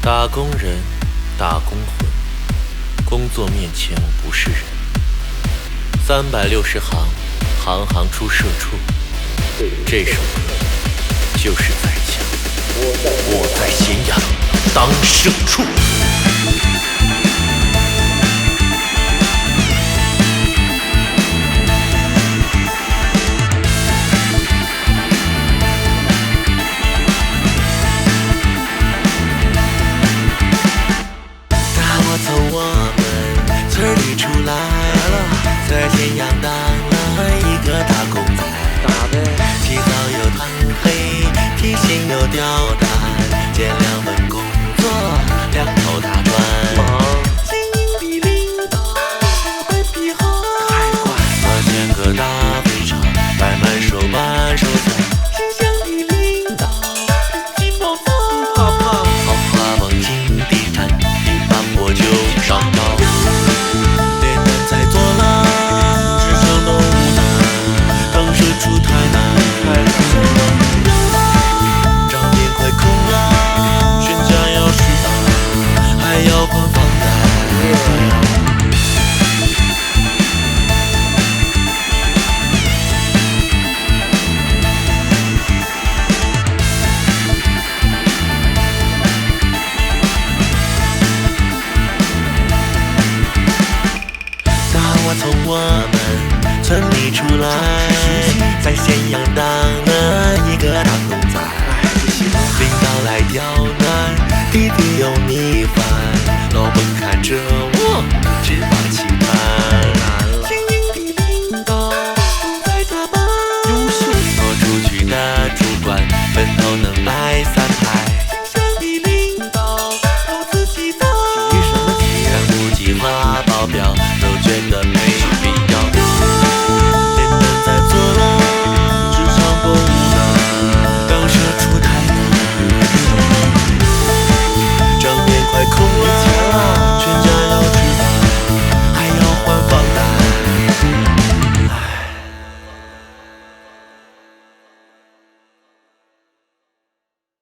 打工人，打工魂，工作面前我不是人。360行，行行出社畜。这首歌就是在讲我在咸阳当社畜。从我们村里出来了，在咸阳当了一个打工仔，起早又贪黑，提心又吊胆，兼2份工作，2头大专。经营的领导会皮好，我建个大肥肠，摆满手板手菜。心香的领导脾气暴躁，好花往井底站。我就上道，连男才做了，只剩动物男，当社畜太难，账面快空了，全家要食堂，还要还房贷。我从我们村里出来，在咸阳当了一个打工仔，领导来刁难，弟弟有米饭，老本看着我只把气叹。经营的领导不在加班，多出去的主管分头能摆3排。心香的领导投资急躁，让不计划报表都觉得没必